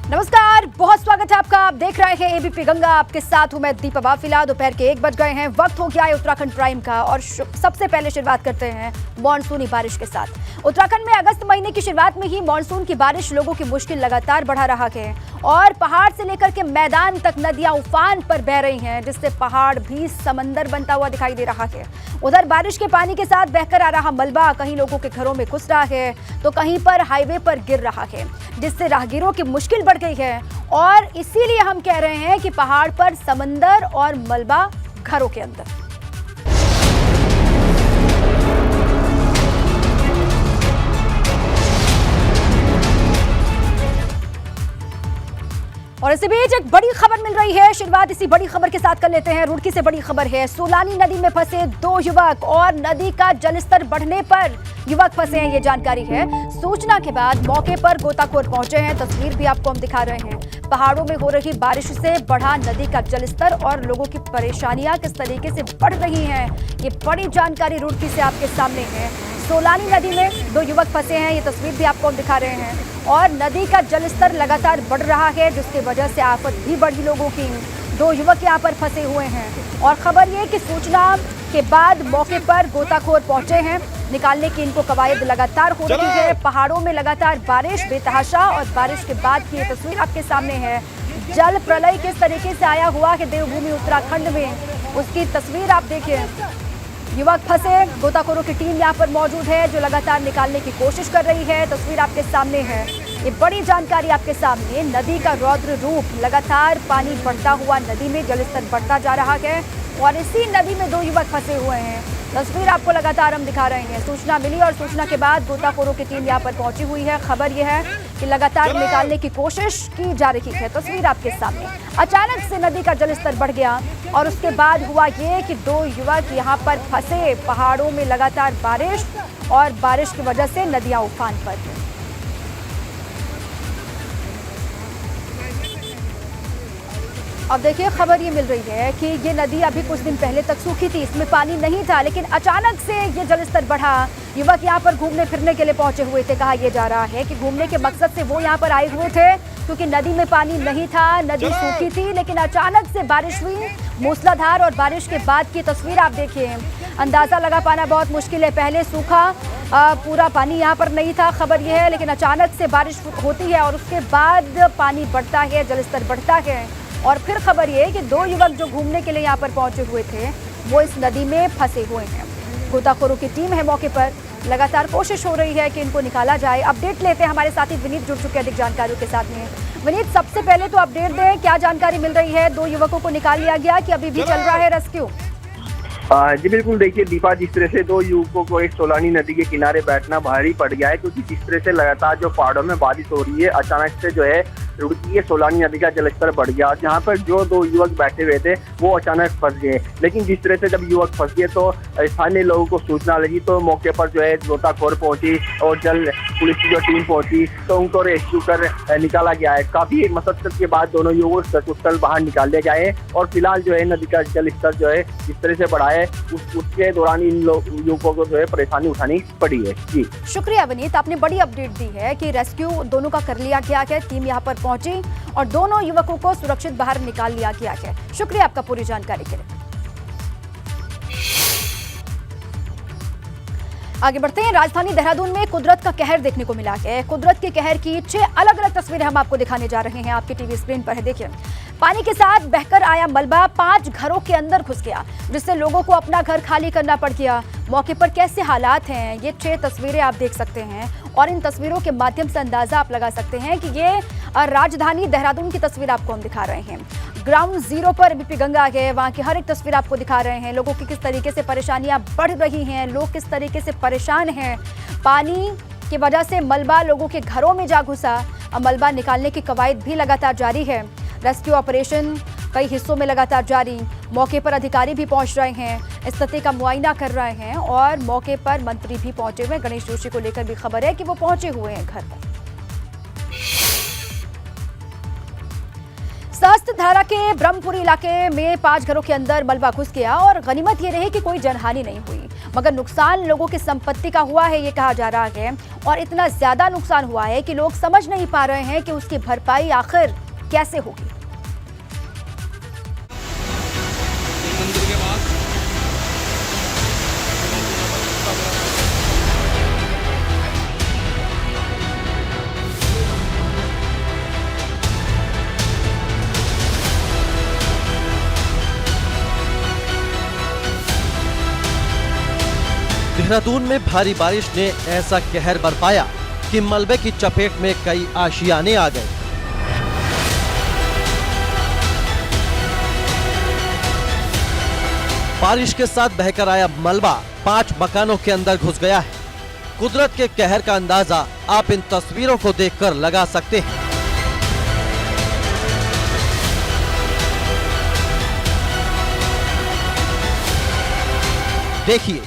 नमस्कार, बहुत स्वागत है आपका। आप देख रहे हैं एबीपी गंगा। आपके साथ हूं मैं दीपा वाफिला। दोपहर के 1 बज गए हैं। वक्त हो गया है उत्तराखंड प्राइम का और सबसे पहले शुरुआत करते हैं मानसूनी बारिश के साथ। उत्तराखंड में अगस्त महीने की शुरुआत में ही मानसून की बारिश लोगों की मुश्किल लगातार बढ़ा रहा है और पहाड़ से लेकर के मैदान तक नदियां उफान पर बह रही हैं, जिससे पहाड़ भी समंदर बनता हुआ दिखाई दे रहा है। उधर बारिश के पानी के साथ बहकर आ रहा मलबा कहीं लोगों के घरों में घुस रहा है तो कहीं पर हाईवे पर गिर रहा है, जिससे राहगीरों की मुश्किल बढ़ गई है। और इसीलिए हम कह रहे हैं कि पहाड़ पर समंदर और मलबा घरों के अंदर। और इसी बीच एक बड़ी खबर मिल रही है। शुरुआत इसी बड़ी खबर के साथ कर लेते हैं। रुड़की से बड़ी खबर है। सोलानी नदी में फंसे 2 युवक और नदी का जलस्तर बढ़ने पर युवक फंसे हैं, ये जानकारी है। सूचना के बाद मौके पर गोताखोर पहुंचे हैं। तस्वीर भी आपको हम दिखा रहे हैं। पहाड़ों में हो रही बारिश से बढ़ा नदी का जलस्तर और लोगों की परेशानियां किस तरीके से बढ़ रही हैं, ये बड़ी जानकारी रुड़की से आपके सामने है। सोलानी नदी में 2 युवक फंसे हैं, ये तस्वीर भी आपको हम दिखा रहे हैं। और नदी का जलस्तर लगातार बढ़ रहा है, जिसकी वजह से आफत भी बढ़ी लोगों की। 2 युवक यहाँ पर फंसे हुए हैं और खबर ये कि सूचना के बाद मौके पर गोताखोर पहुंचे हैं। निकालने की इनको कवायद लगातार हो रही है। पहाड़ों में लगातार बारिश बेतहाशा और बारिश के बाद की ये तस्वीर आपके सामने है। जल प्रलय किस तरीके से आया हुआ है देवभूमि उत्तराखंड में, उसकी तस्वीर आप देखिए। युवक फंसे, गोताखोरों की टीम यहाँ पर मौजूद है जो लगातार निकालने की कोशिश कर रही है। तस्वीर आपके सामने है, ये बड़ी जानकारी आपके सामने। नदी का रौद्र रूप, लगातार पानी बढ़ता हुआ नदी में जलस्तर बढ़ता जा रहा है और इसी नदी में 2 युवक फंसे हुए हैं। तस्वीर आपको लगातार हम दिखा रहे हैं। सूचना मिली और सूचना के बाद गोताखोरों की टीम यहाँ पर पहुंची हुई है। खबर यह है कि लगातार निकालने की कोशिश की जा रही है। तस्वीर आपके सामने। अचानक से नदी का जलस्तर बढ़ गया और उसके बाद हुआ ये कि 2 युवक यहाँ पर फंसे। पहाड़ों में लगातार बारिश और बारिश की वजह से नदियां उफान पर हैं। अब देखिए, खबर ये मिल रही है कि ये नदी अभी कुछ दिन पहले तक सूखी थी, इसमें पानी नहीं था, लेकिन अचानक से ये जलस्तर बढ़ा। युवक यहाँ पर घूमने फिरने के लिए पहुंचे हुए थे। कहा यह जा रहा है कि घूमने के मकसद से वो यहाँ पर आए हुए थे, क्योंकि नदी में पानी नहीं था, नदी सूखी थी। लेकिन अचानक से बारिश हुई मूसलाधार और बारिश के बाद की तस्वीर आप देखिए। अंदाजा लगा पाना बहुत मुश्किल है। पहले सूखा पूरा पानी यहाँ पर नहीं था, खबर यह है, लेकिन अचानक से बारिश होती है और उसके बाद पानी बढ़ता है, जलस्तर बढ़ता है। और फिर खबर ये है कि 2 युवक जो घूमने के लिए यहाँ पर पहुंचे हुए थे वो इस नदी में फंसे हुए हैं। गोताखोरों की टीम है मौके पर, लगातार कोशिश हो रही है कि इनको निकाला जाए। अपडेट लेते हैं, हमारे साथी विनीत जुड़ चुके हैं अधिक जानकारियों के साथ में। विनीत, सबसे पहले तो अपडेट दें, क्या जानकारी मिल रही है? 2 युवकों को निकाल लिया गया कि अभी भी चल रहा है रेस्क्यू? जी बिल्कुल, देखिए दीपा, जिस तरह से 2 युवकों को एक सोलानी नदी के किनारे बैठना भारी पड़ गया है, क्योंकि जिस तरह से लगातार जो पहाड़ों में बारिश हो रही है, अचानक से जो है रुड़की के सोलानी नदी का जलस्तर बढ़ गया। जहाँ पर जो 2 युवक बैठे हुए थे वो अचानक फंस गए। लेकिन जिस तरह से जब युवक फंस गए तो स्थानीय लोगों को सूचना लगी, तो मौके पर जो है गोताखोर पहुंची और जल पुलिस की जो टीम पहुंची तो उनको रेस्क्यू कर निकाला गया है। काफी मशक्कत के बाद दोनों युवक सकुशल बाहर निकाल लिए गए हैं और फिलहाल जो है नदी का जलस्तर जो है जिस तरह से बढ़ा है उसके दौरान इन युवकों को जो है परेशानी उठानी पड़ी है। जी शुक्रिया विनीत, आपने बड़ी अपडेट दी है कि रेस्क्यू दोनों का कर लिया गया है। टीम यहाँ पर पहुंची और दोनों युवकों को सुरक्षित बाहर निकाल लिया गया है। शुक्रिया आपका पूरी जानकारी के लिए। आगे बढ़ते हैं। राजधानी देहरादून में कुदरत का कहर देखने को मिला है। कुदरत के कहर की 6 अलग-अलग तस्वीरें हम आपको दिखाने जा रहे हैं, आपके टीवी स्क्रीन पर है। देखिए, पानी के साथ बहकर आया मलबा 5 घरों के अंदर घुस गया, जिससे लोगों को अपना घर खाली करना पड़ गया। मौके पर कैसे हालात हैं, ये 6 तस्वीरें आप देख सकते हैं और इन तस्वीरों के माध्यम से अंदाजा आप लगा सकते हैं कि ये राजधानी देहरादून की तस्वीर आपको हम दिखा रहे हैं। ग्राउंड जीरो पर एबीपी गंगा आ गए, वहाँ की हर एक तस्वीर आपको दिखा रहे हैं। लोगों की किस तरीके से परेशानियां बढ़ रही हैं, लोग किस तरीके से परेशान हैं। पानी की वजह से मलबा लोगों के घरों में जा घुसा। मलबा निकालने की कवायद भी लगातार जारी है। रेस्क्यू ऑपरेशन कई हिस्सों में लगातार जारी। मौके पर अधिकारी भी पहुंच रहे हैं, स्थिति का मुआयना कर रहे हैं और मौके पर मंत्री भी पहुंचे हुए। गणेश जोशी को लेकर भी खबर है कि वो पहुंचे हुए हैं घर पर। सहस्त्र धारा के ब्रह्मपुरी इलाके में 5 घरों के अंदर मलबा घुस गया और गनीमत ये रही कि कोई जनहानि नहीं हुई, मगर नुकसान लोगों की संपत्ति का हुआ है, ये कहा जा रहा है। और इतना ज्यादा नुकसान हुआ है कि लोग समझ नहीं पा रहे हैं कि उसकी भरपाई आखिर कैसे होगी। मंदिर के पास देहरादून में भारी बारिश ने ऐसा कहर बरपाया कि मलबे की चपेट में कई आशियाने आ गए। बारिश के साथ बहकर आया मलबा 5 मकानों के अंदर घुस गया है। कुदरत के कहर का अंदाजा आप इन तस्वीरों को देखकर लगा सकते हैं। देखिए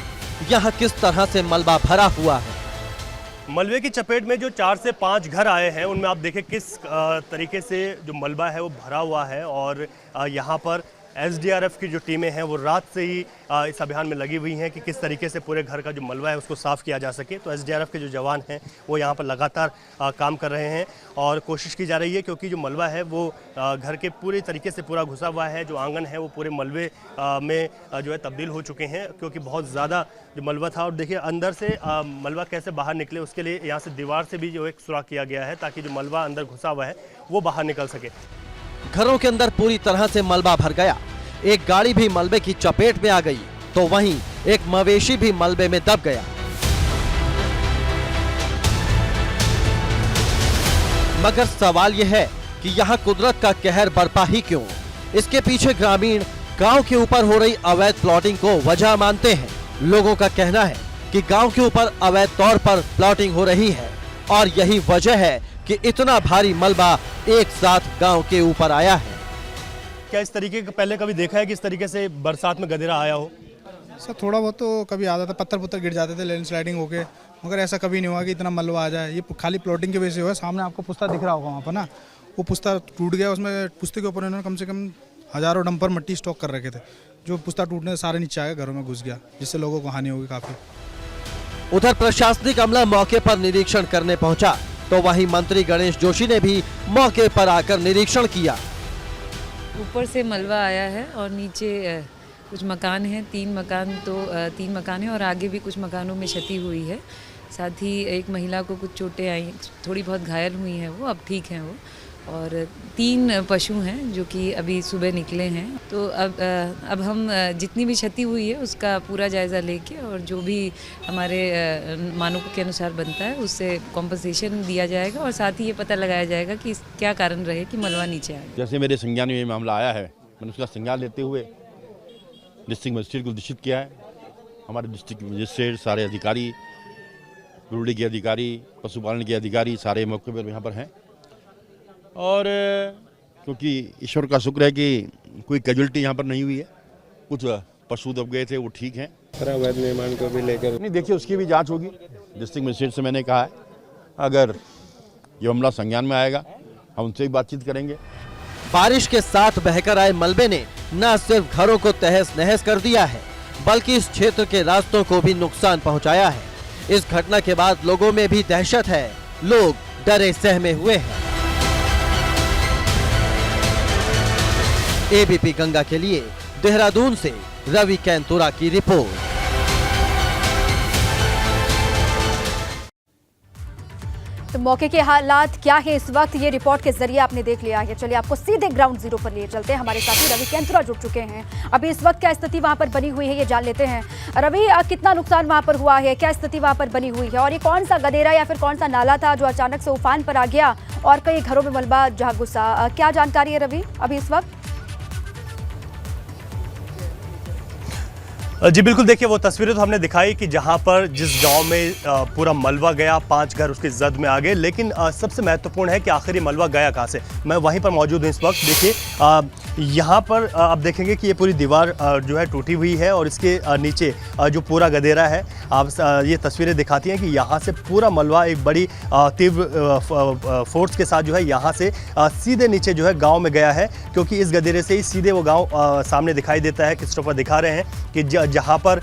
यहाँ किस तरह से मलबा भरा हुआ है। मलबे की चपेट में जो 4 से 5 घर आए हैं उनमें आप देखें किस तरीके से जो मलबा है वो भरा हुआ है। और यहाँ पर एसडीआरएफ की जो टीमें हैं वो रात से ही इस अभियान में लगी हुई हैं कि किस तरीके से पूरे घर का जो मलबा है उसको साफ़ किया जा सके। तो एसडीआरएफ के जो जवान हैं वो यहाँ पर लगातार काम कर रहे हैं और कोशिश की जा रही है, क्योंकि जो मलबा है वो घर के पूरे तरीके से पूरा घुसा हुआ है। जो आंगन है वो पूरे मलबे में जो है तब्दील हो चुके हैं, क्योंकि बहुत ज़्यादा जो मलबा था। और देखिए अंदर से मलबा कैसे बाहर निकले, उसके लिए यहाँ से दीवार से भी जो एक सुराख किया गया है ताकि जो मलबा अंदर घुसा हुआ है वो बाहर निकल सके। घरों के अंदर पूरी तरह से मलबा भर गया। एक गाड़ी भी मलबे की चपेट में आ गई तो वहीं एक मवेशी भी मलबे में दब गया। मगर सवाल यह है कि यहाँ कुदरत का कहर बरपा ही क्यों? इसके पीछे ग्रामीण गांव के ऊपर हो रही अवैध प्लॉटिंग को वजह मानते हैं। लोगों का कहना है कि गांव के ऊपर अवैध तौर पर प्लॉटिंग हो रही है और यही वजह है कि इतना भारी मलबा एक साथ गांव के ऊपर आया है। क्या इस तरीके का पहले कभी देखा है कि इस तरीके से बरसात में गदेरा आया हो? सर थोड़ा बहुत तो कभी आता था, पत्थर गिर जाते थे लैंड स्लाइडिंग होके, मगर ऐसा कभी नहीं हुआ कि इतना मलबा आ जाए। ये खाली प्लॉटिंग की वजह से हुआ। सामने आपको पुस्ता दिख रहा होगा वहाँ पर ना, वो पुस्ता टूट गया। उसमें पुस्ते के ऊपर इन्होंने कम से कम हजारों डंपर मट्टी स्टॉक कर रखे थे। जो पुस्ता टूटने से सारे नीचे आया, घरों में घुस गया, जिससे लोगों को हानि होगी काफ़ी। उधर प्रशासनिक अमला मौके पर निरीक्षण करने पहुंचा तो वहीं मंत्री गणेश जोशी ने भी मौके पर आकर निरीक्षण किया। ऊपर से मलबा आया है और नीचे कुछ मकान हैं, 3 मकान हैं और आगे भी कुछ मकानों में क्षति हुई है। साथ ही एक महिला को कुछ चोटें आई, थोड़ी बहुत घायल हुई हैं, वो अब ठीक हैं वो। और 3 पशु हैं जो कि अभी सुबह निकले हैं। तो अब हम जितनी भी क्षति हुई है उसका पूरा जायज़ा लेके और जो भी हमारे मानकों के अनुसार बनता है उससे कॉम्पनसेशन दिया जाएगा और साथ ही ये पता लगाया जाएगा कि क्या कारण रहे कि मलबा नीचे आया। जैसे मेरे संज्ञान में ये मामला आया है, मैंने उसका संज्ञान लेते हुए डिस्ट्रिक्ट मजिस्ट्रेट को निश्चित किया है। हमारे डिस्ट्रिक्ट मजिस्ट्रेट, सारे अधिकारी, रुड़ी के अधिकारी, पशुपालन के अधिकारी सारे मौके पर यहाँ पर हैं। और क्योंकि ईश्वर का शुक्र है कि कोई कैजुअल्टी यहाँ पर नहीं हुई है, कुछ पशु दब गए थे वो ठीक हैं। अवैध निर्माण को भी लेकर नहीं, देखिए उसकी भी जांच होगी। डिस्ट्रिक्ट मजिस्ट्रेट से मैंने कहा है अगर ये मामला संज्ञान में आएगा हम उनसे भी बातचीत करेंगे। बारिश के साथ बहकर आए मलबे ने न सिर्फ घरों को तहस नहस कर दिया है बल्कि इस क्षेत्र के रास्तों को भी नुकसान पहुंचाया है। इस घटना के बाद लोगों में भी दहशत है, लोग डरे सहमे हुए हैं। एबीपी गंगा के लिए देहरादून से रवि कैंतुरा की रिपोर्ट। तो मौके के हालात क्या है इस वक्त, ये रिपोर्ट के जरिए आपने देख लिया है। चलिए आपको सीधे ग्राउंड जीरो पर लिए चलते हैं। हमारे साथी रवि कैंतुरा जुड़ चुके हैं। अभी इस वक्त क्या स्थिति वहां पर बनी हुई है ये जान लेते हैं। रवि, कितना नुकसान वहां पर हुआ है, क्या स्थिति वहां पर बनी हुई है और ये कौन सा गदेरा या फिर कौन सा नाला था जो अचानक से उफान पर आ गया और कई घरों में मलबा जहां घुसा, क्या जानकारी है रवि अभी इस वक्त? जी बिल्कुल, देखिए वो तस्वीरें तो हमने दिखाई कि जहां पर जिस गांव में पूरा मलबा गया, 5 घर उसके जद में आ गए। लेकिन सबसे महत्वपूर्ण है कि आखिर ये मलबा गया कहां से। मैं वहीं पर मौजूद हूं इस वक्त। देखिए यहाँ पर आप देखेंगे कि ये पूरी दीवार जो है टूटी हुई है और इसके नीचे जो पूरा गदेरा है, आप ये तस्वीरें दिखाती हैं कि यहाँ से पूरा मलबा एक बड़ी तीव्र फोर्स के साथ जो है यहाँ से सीधे नीचे जो है गांव में गया है, क्योंकि इस गदेरे से ही सीधे वो गांव सामने दिखाई देता है। किस पर दिखा रहे हैं कि जहाँ पर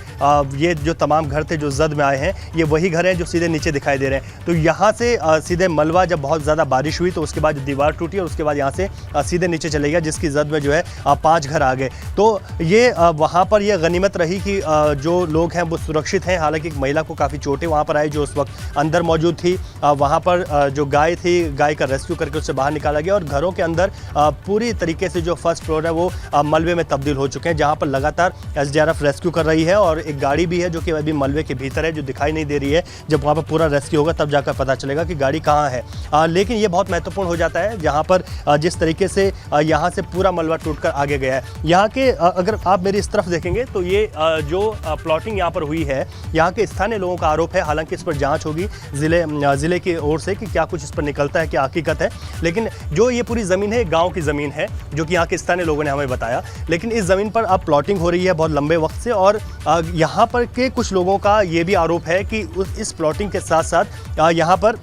ये जो तमाम घर थे जो जद में आए हैं, ये वही घर हैं जो सीधे नीचे दिखाई दे रहे हैं। तो यहाँ से सीधे मलबा, जब बहुत ज़्यादा बारिश हुई तो उसके बाद दीवार टूटी और उसके बाद यहाँ से सीधे नीचे चले गया, जिसकी जद में जो है 5 घर आ गए। तो ये वहाँ पर यह गनीमत रही कि जो लोग हैं वो सुरक्षित हैं। हालांकि एक महिला को काफ़ी चोटें वहाँ पर आई जो उस वक्त अंदर मौजूद थी। वहाँ पर जो गाय थी, गाय का रेस्क्यू करके उससे बाहर निकाला गया और घरों के अंदर पूरी तरीके से जो फर्स्ट फ्लोर है वो मलबे में तब्दील हो चुके हैं, जहाँ पर लगातार SDRF रेस्क्यू कर रही है और एक गाड़ी भी है जो कि अभी मलबे के भीतर है, जो दिखाई नहीं दे रही है। जब वहाँ पर पूरा रेस्क्यू होगा तब जाकर पता चलेगा कि गाड़ी कहाँ है। लेकिन ये बहुत महत्वपूर्ण हो जाता है जहाँ पर जिस तरीके से यहाँ से पूरा मलबा टूटकर आगे गया है। यहाँ के अगर आप मेरी इस तरफ देखेंगे तो ये जो प्लॉटिंग यहाँ पर हुई है, यहाँ के स्थानीय लोगों का आरोप है। हालांकि इस पर जांच होगी ज़िले की ओर से कि क्या कुछ इस पर निकलता है, क्या हकीकत है। लेकिन जो ये पूरी ज़मीन है गाँव की ज़मीन है, जो कि यहाँ के स्थानीय लोगों ने हमें बताया। लेकिन इस ज़मीन पर अब प्लॉटिंग हो रही है बहुत लंबे वक्त से और यहाँ पर के कुछ लोगों का ये भी आरोप है कि इस प्लॉटिंग के साथ साथ यहाँ पर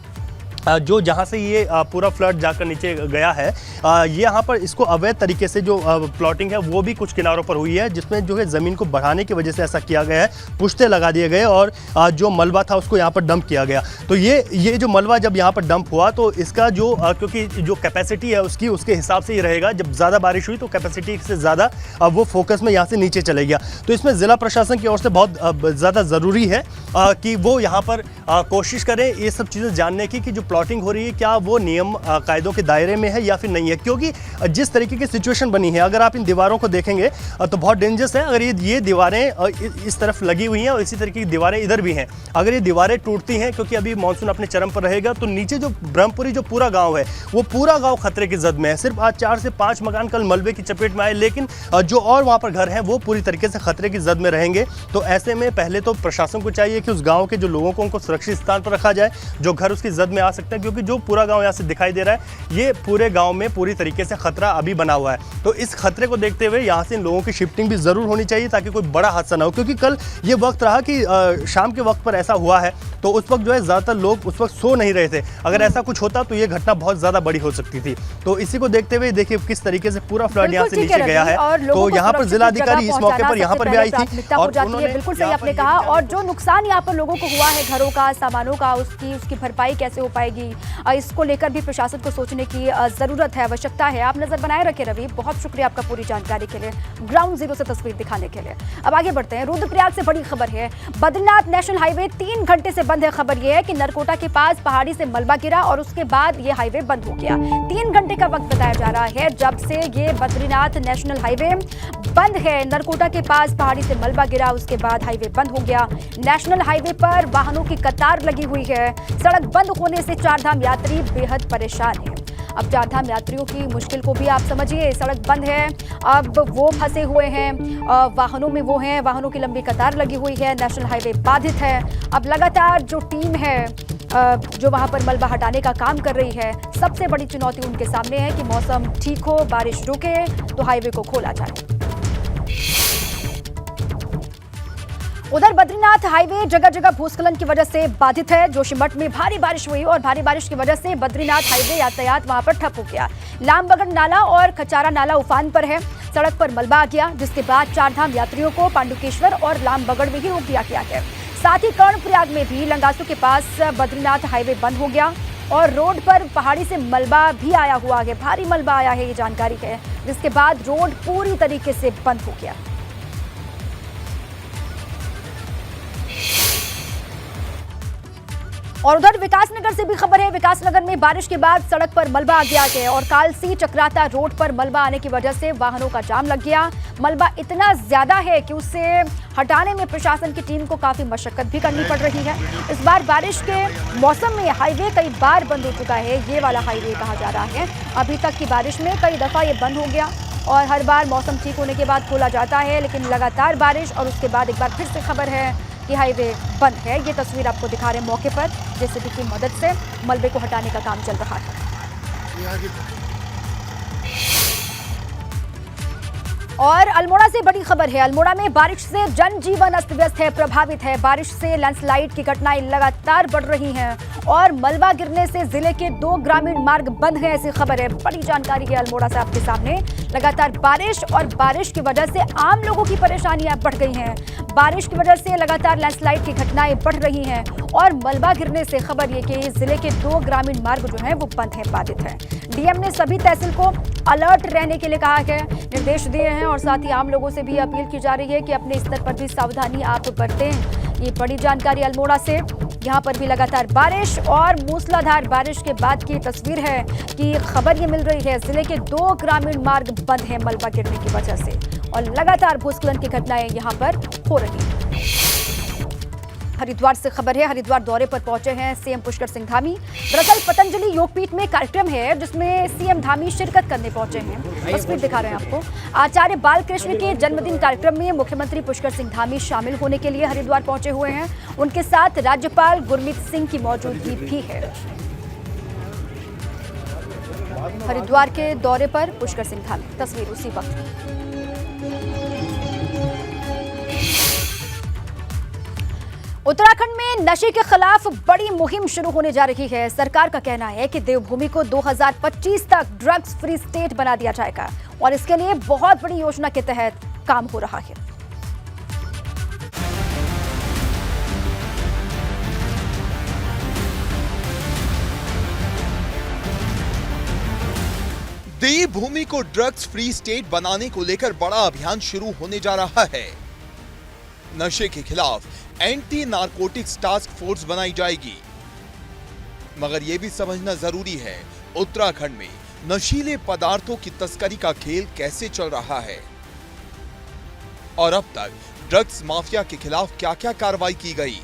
जो जहाँ से ये पूरा फ्लड जाकर नीचे गया है, ये यहाँ पर इसको अवैध तरीके से जो प्लॉटिंग है वो भी कुछ किनारों पर हुई है, जिसमें जो है ज़मीन को बढ़ाने की वजह से ऐसा किया गया है। पुश्ते लगा दिए गए और जो मलबा था उसको यहाँ पर डंप किया गया। तो ये जो मलबा जब यहाँ पर डंप हुआ तो इसका जो क्योंकि जो कैपेसिटी है उसके हिसाब से ही रहेगा। जब ज़्यादा बारिश हुई तो कैपेसिटी से ज़्यादा वो फोकस में यहाँ से नीचे चले गया। तो इसमें ज़िला प्रशासन की ओर से बहुत ज़्यादा ज़रूरी है कि वो यहाँ पर कोशिश करें ये सब चीज़ें जानने की कि जो प्लॉटिंग हो रही है क्या वो नियम कायदों के दायरे में है या फिर नहीं है। क्योंकि जिस तरीके की सिचुएशन बनी है, अगर आप इन दीवारों को देखेंगे तो बहुत डेंजरस है। अगर ये दीवारें इस तरफ लगी हुई हैं और इसी तरीके की दीवारें इधर भी हैं, अगर ये दीवारें टूटती हैं, क्योंकि अभी मानसून अपने चरम पर रहेगा, तो नीचे जो ब्रह्मपुरी जो पूरा गाँव है वो पूरा गाँव खतरे की जद में है। सिर्फ आज 4 से 5 मकान कल मलबे की चपेट में आए, लेकिन जो और वहाँ पर घर हैं वो पूरी तरीके से खतरे की जद में रहेंगे। तो ऐसे में पहले तो प्रशासन को चाहिए कि उस गाँव के जो लोगों को उनको सुरक्षित स्थान पर रखा जाए, जो घर उसकी जद में आ सकते हैं। क्योंकि जो पूरा गांव यहाँ से दिखाई दे रहा है, ये पूरे गांव में पूरी तरीके से खतरा अभी बना हुआ है। तो इस खतरे को देखते हुए यहाँ से इन लोगों की शिफ्टिंग भी ज़रूर होनी चाहिए ताकि कोई बड़ा हादसा ना हो। क्योंकि कल ये वक्त रहा कि शाम के वक्त पर ऐसा हुआ है, तो उस वक्त जो है ज़्यादातर लोग उस वक्त सो नहीं रहे थे। अगर ऐसा कुछ होता तो ये घटना बहुत ज़्यादा बड़ी हो सकती थी। तो इसी को देखते हुए देखिए किस तरीके से पूरा फ्लड यहाँ से नीचे गया है। तो यहाँ पर जिलाधिकारी इस मौके पर यहाँ पर भी आई थी और उन्होंने बिल्कुल सही आपने कहा। और जो नुकसान यहाँ पर लोगों को हुआ है, घरों का, सामानों का, उसकी भरपाई कैसे हो पाएगी, इसको लेकर भी प्रशासन को सोचने की जरूरत है, आवश्यकता है। आप नजर बनाए रखे रवि, बहुत शुक्रिया आपका पूरी जानकारी के लिए, ग्राउंड जीरो से तस्वीर दिखाने के लिए। अब आगे बढ़ते हैं। रुद्रप्रयाग से बड़ी खबर है। बद्रीनाथ नेशनल हाईवे 3 घंटे से बंद है। खबर यह है कि नरकोटा के पास पहाड़ी से मलबा गिरा और उसके बाद यह हाईवे बंद हो गया। 3 घंटे का वक्त बताया जा रहा है जब से ये बद्रीनाथ नेशनल हाईवे बंद है। नरकोटा के पास पहाड़ी से मलबा गिरा, उसके बाद हाईवे बंद हो गया। नेशनल हाईवे पर वाहनों की कतार लगी हुई है। सड़क बंद होने से चारधाम यात्री बेहद परेशान है। अब चारधाम यात्रियों की मुश्किल को भी आप समझिए। सड़क बंद है, अब वो फंसे हुए हैं, वाहनों में वो हैं, वाहनों की लंबी कतार लगी हुई है, नेशनल हाईवे बाधित है। अब लगातार जो टीम है जो वहां पर मलबा हटाने का काम कर रही है, सबसे बड़ी चुनौती उनके सामने है कि मौसम ठीक हो, बारिश रुके तो हाईवे को खोला जाए। उधर बद्रीनाथ हाईवे जगह जगह भूस्खलन की वजह से बाधित है। जोशीमठ में भारी बारिश हुई और भारी बारिश की वजह से बद्रीनाथ हाईवे यातायात वहां पर ठप हो गया। लामबगड़ नाला और खचारा नाला उफान पर है। सड़क पर मलबा आ गया, जिसके बाद चारधाम यात्रियों को पांडुकेश्वर और लामबगड़ में ही रोक दिया गया है। साथ ही कर्णप्रयाग में भी लंगासू के पास बद्रीनाथ हाईवे बंद हो गया और रोड पर पहाड़ी से मलबा भी आया हुआ है, भारी मलबा आया है, ये जानकारी है, जिसके बाद रोड पूरी तरीके से बंद हो गया। और उधर विकासनगर से भी खबर है। विकासनगर में बारिश के बाद सड़क पर मलबा आ गया है और कालसी चक्राता रोड पर मलबा आने की वजह से वाहनों का जाम लग गया। मलबा इतना ज्यादा है कि उसे हटाने में प्रशासन की टीम को काफी मशक्कत भी करनी पड़ रही है। इस बार बारिश के मौसम में हाईवे कई बार बंद हो चुका है। ये वाला हाईवे कहा जा रहा है। अभी तक की बारिश में कई दफा ये बंद हो गया और हर बार मौसम ठीक होने के बाद खोला जाता है, लेकिन लगातार बारिश और उसके बाद एक बार फिर से खबर है कि हाईवे बंद है। ये तस्वीर आपको दिखा रहे हैं मौके पर, जेसीबी की मदद से मलबे को हटाने का काम चल रहा है। और अल्मोड़ा से बड़ी खबर है। अल्मोड़ा में बारिश से जनजीवन अस्त व्यस्त है, प्रभावित है। बारिश से लैंडस्लाइड की घटनाएं लगातार बढ़ रही हैं और मलबा गिरने से जिले के 2 ग्रामीण मार्ग बंद हैं, ऐसी खबर है। बड़ी जानकारी है अल्मोड़ा से आपके सामने। लगातार बारिश और बारिश की वजह से आम लोगों की परेशानियां बढ़ गई हैं। बारिश की वजह से लगातार लैंडस्लाइड की घटनाएं बढ़ रही हैं और मलबा गिरने से खबर ये कि जिले के 2 ग्रामीण मार्ग जो हैं वो बंद हैं, बाधित हैं। डीएम ने सभी तहसील को अलर्ट रहने के लिए कहा है, निर्देश दिए हैं और साथ ही आम लोगों से भी अपील की जा रही है कि अपने स्तर पर भी सावधानी आप बरतें। ये बड़ी जानकारी अल्मोड़ा से। यहाँ पर भी लगातार बारिश और मूसलाधार बारिश के बाद की तस्वीर है कि खबर ये मिल रही है जिले के 2 ग्रामीण मार्ग बंद हैं मलबा गिरने की वजह से और लगातार भूस्खलन की घटनाएं यहाँ पर हो रही हैं। हरिद्वार से खबर है। हरिद्वार दौरे पर पहुंचे हैं सीएम पुष्कर सिंह धामी। दरअसल पतंजलि योगपीठ में कार्यक्रम है जिसमें सीएम धामी शिरकत करने पहुंचे हैं। तस्वीर दिखा रहे हैं आपको। आचार्य बालकृष्ण के जन्मदिन कार्यक्रम में मुख्यमंत्री पुष्कर सिंह धामी शामिल होने के लिए हरिद्वार पहुंचे हुए हैं। उनके साथ राज्यपाल गुरमीत सिंह की मौजूदगी भी है। हरिद्वार के दौरे पर पुष्कर सिंह धामी, तस्वीर उसी वक्त। उत्तराखंड में नशे के खिलाफ बड़ी मुहिम शुरू होने जा रही है। सरकार का कहना है कि देवभूमि को 2025 तक ड्रग्स फ्री स्टेट बना दिया जाएगा और इसके लिए बहुत बड़ी योजना के तहत काम हो रहा है। देवभूमि को ड्रग्स फ्री स्टेट बनाने को लेकर बड़ा अभियान शुरू होने जा रहा है। नशे के खिलाफ एंटी नारकोटिक्स टास्क फोर्स बनाई जाएगी। मगर यह भी समझना जरूरी है उत्तराखंड में नशीले पदार्थों की तस्करी का खेल कैसे चल रहा है और अब तक ड्रग्स माफिया के खिलाफ क्या क्या कार्रवाई की गई।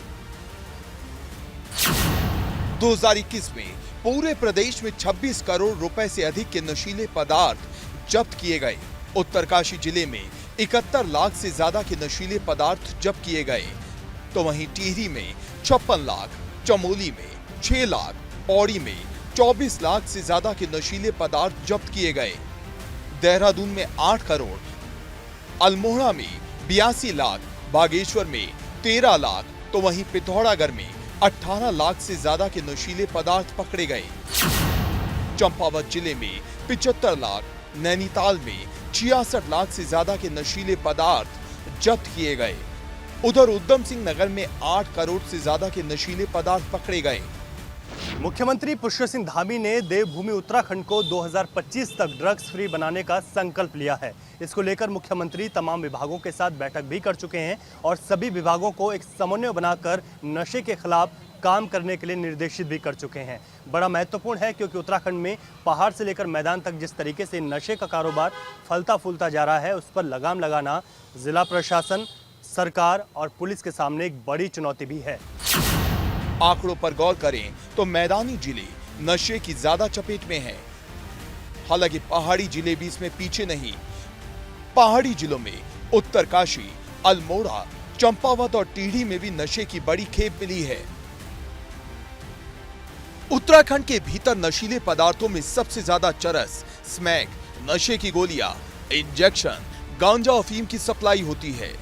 2021 में पूरे प्रदेश में 26 करोड़ रुपए से अधिक के नशीले पदार्थ जब्त किए गए। उत्तरकाशी जिले में 71 लाख से ज्यादा के नशीले पदार्थ जब्त किए गए, तो वहीं टिहरी में 56 लाख, चमोली में 6 लाख, पौड़ी में 24 लाख से ज्यादा के नशीले पदार्थ जब्त किए गए। देहरादून में 8 करोड़, अल्मोड़ा में 82 लाख, बागेश्वर में 13 लाख, तो वहीं पिथौरागढ़ में 18 लाख से ज्यादा के नशीले पदार्थ पकड़े गए। चंपावत जिले में 75 लाख, नैनीताल में 66 लाख से ज्यादा के नशीले पदार्थ जब्त किए गए। उधर उधम सिंह नगर में 8 करोड़ से ज्यादा के नशीले पदार्थ पकड़े गए। मुख्यमंत्री पुष्कर सिंह धामी ने देवभूमि उत्तराखंड को 2025 तक ड्रग्स फ्री बनाने का संकल्प लिया है। इसको लेकर मुख्यमंत्री तमाम विभागों के साथ बैठक भी कर चुके हैं और सभी विभागों को एक समन्वय बनाकर नशे के खिलाफ काम करने के लिए निर्देशित भी कर चुके हैं। बड़ा महत्वपूर्ण है क्योंकि उत्तराखंड में पहाड़ से लेकर मैदान तक जिस तरीके से नशे का कारोबार फलता फूलता जा रहा है, उस पर लगाम लगाना जिला प्रशासन, सरकार और पुलिस के सामने एक बड़ी चुनौती भी है। आंकड़ों पर गौर करें तो मैदानी जिले नशे की ज्यादा चपेट में हैं। हालांकि पहाड़ी जिले भी इसमें पीछे नहीं। पहाड़ी जिलों में उत्तरकाशी, अल्मोड़ा, चंपावत और टिहरी में भी नशे की बड़ी खेप मिली है। उत्तराखंड के भीतर नशीले पदार्थों में सबसे ज्यादा चरस, स्मैक, नशे की गोलियां, इंजेक्शन, गांजा और अफीम की सप्लाई होती है।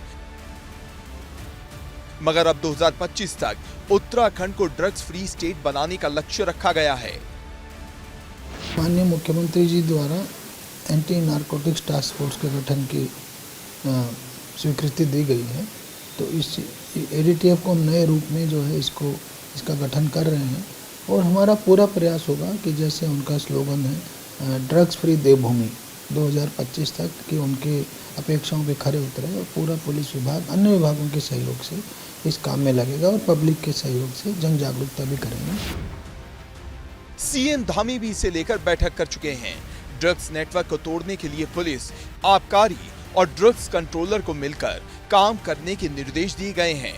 मगर अब 2025 तक उत्तराखंड को ड्रग्स फ्री स्टेट बनाने का लक्ष्य रखा गया है। माननीय मुख्यमंत्री जी द्वारा एंटी नारकोटिक्स टास्क फोर्स के गठन की स्वीकृति दी गई है, तो इस एडीटीएफ को नए रूप में जो है इसका गठन कर रहे हैं और हमारा पूरा प्रयास होगा कि जैसे उनका स्लोगन है ड्रग्स फ्री देवभूमि 2025 तक कि उनके अपेक्षाओं पे खरे उतरे और पूरा पुलिस विभाग अन्य विभागों के सहयोग से इस काम में लगेगा और पब्लिक के सहयोग से जन जागरूकता भी करेंगे। सीएम धामी भी इसे लेकर बैठक कर चुके हैं। ड्रग्स नेटवर्क को तोड़ने के लिए पुलिस, आबकारी और ड्रग्स कंट्रोलर को मिलकर काम करने के निर्देश दिए गए हैं।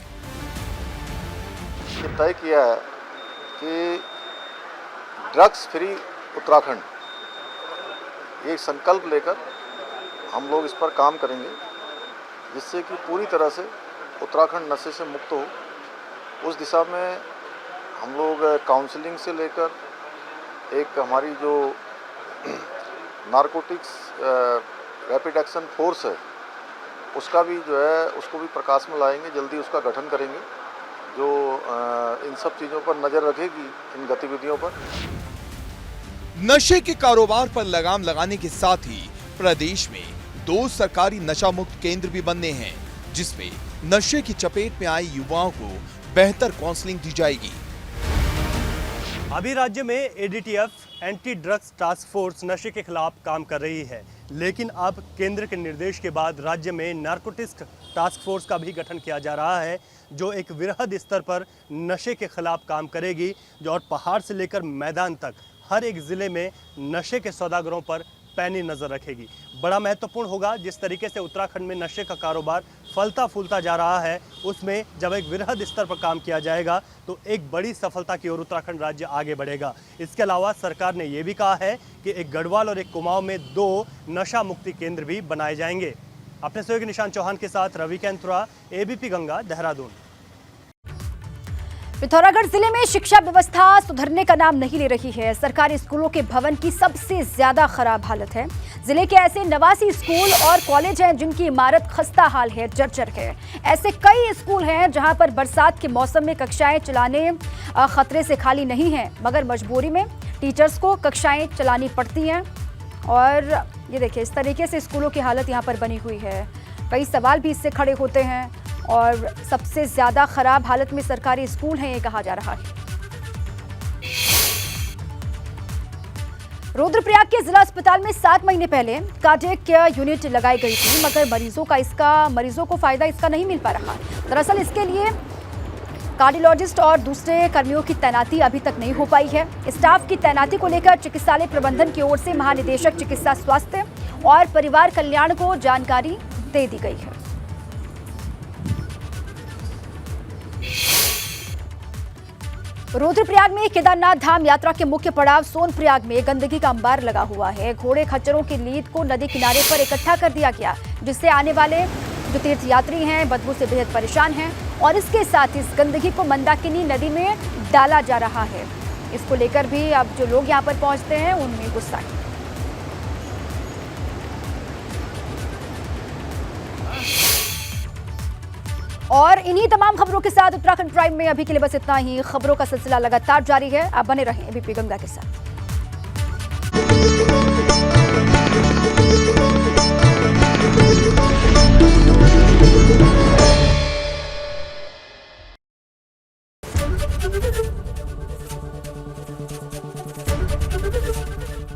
तय किया है कि ड्रग्स फ्री उत्तराखंड, ये संकल्प लेकर हम लोग इस पर काम करेंगे जिससे कि पूरी तरह से उत्तराखंड नशे से मुक्त हो। उस दिशा में हम लोग काउंसलिंग से लेकर एक हमारी जो नारकोटिक्स रैपिड एक्शन फोर्स है उसका भी जो है उसको भी प्रकाश में लाएंगे, जल्दी उसका गठन करेंगे जो इन सब चीज़ों पर नज़र रखेगी, इन गतिविधियों पर। नशे के कारोबार पर लगाम लगाने के साथ ही प्रदेश में 2 सरकारी नशा मुक्त केंद्र भी बनने हैं, जिसमें नशे की चपेट में आए युवाओं को बेहतर काउंसलिंग दी जाएगी। अभी राज्य में एडीटीएफ एंटी ड्रग्स टास्क फोर्स नशे के खिलाफ काम कर रही है, लेकिन अब केंद्र के निर्देश के बाद राज्य में नारकोटिक्स टास्क फोर्स का भी गठन किया जा रहा है, जो एक वृहद स्तर पर नशे के खिलाफ काम करेगी, जो और पहाड़ से लेकर मैदान तक हर एक जिले में नशे के सौदागरों पर पैनी नजर रखेगी। बड़ा महत्वपूर्ण होगा जिस तरीके से उत्तराखंड में नशे का कारोबार फलता फूलता जा रहा है, उसमें जब एक वृहद स्तर पर काम किया जाएगा तो एक बड़ी सफलता की ओर उत्तराखंड राज्य आगे बढ़ेगा। इसके अलावा सरकार ने यह भी कहा है कि एक गढ़वाल और एक कुमाऊं में 2 नशा मुक्ति केंद्र भी बनाए जाएंगे। अपने सहयोगी निशांत चौहान के साथ रवि कैंथुरा, एबीपी गंगा, देहरादून। पिथौरागढ़ जिले में शिक्षा व्यवस्था सुधरने का नाम नहीं ले रही है। सरकारी स्कूलों के भवन की सबसे ज्यादा खराब हालत है। जिले के ऐसे 89 स्कूल और कॉलेज हैं जिनकी इमारत खस्ता हाल है, जर्जर है। ऐसे कई स्कूल हैं जहां पर बरसात के मौसम में कक्षाएं चलाने खतरे से खाली नहीं हैं, मगर मजबूरी में टीचर्स को कक्षाएं चलानी पड़ती हैं। और ये देखिए, इस तरीके से स्कूलों की हालत यहाँ पर बनी हुई है। कई सवाल भी इससे खड़े होते हैं और सबसे ज्यादा खराब हालत में सरकारी स्कूल हैं, ये कहा जा रहा है। रुद्रप्रयाग के जिला अस्पताल में 7 महीने पहले कार्डियक केयर यूनिट लगाई गई थी, मगर मरीजों को फायदा इसका नहीं मिल पा रहा। दरअसल इसके लिए कार्डियोलॉजिस्ट और दूसरे कर्मियों की तैनाती अभी तक नहीं हो पाई है। स्टाफ की तैनाती को लेकर चिकित्सालय प्रबंधन की ओर से महानिदेशक चिकित्सा स्वास्थ्य और परिवार कल्याण को जानकारी दे दी गई है। रुद्रप्रयाग में केदारनाथ धाम यात्रा के मुख्य पड़ाव सोनप्रयाग में गंदगी का अंबार लगा हुआ है। घोड़े खच्चरों की लीद को नदी किनारे पर इकट्ठा कर दिया गया, जिससे आने वाले जो तीर्थयात्री हैं बदबू से बेहद परेशान हैं। और इसके साथ इस गंदगी को मंदाकिनी नदी में डाला जा रहा है। इसको लेकर भी अब जो लोग यहाँ पर पहुंचते हैं उनमें गुस्सा है। और इन्हीं तमाम खबरों के साथ उत्तराखंड प्राइम में अभी के लिए बस इतना ही। खबरों का सिलसिला लगातार जारी है, आप बने रहें एबीपी गंगा के साथ।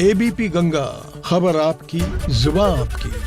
एबीपी गंगा, खबर आपकी, जुबान आपकी।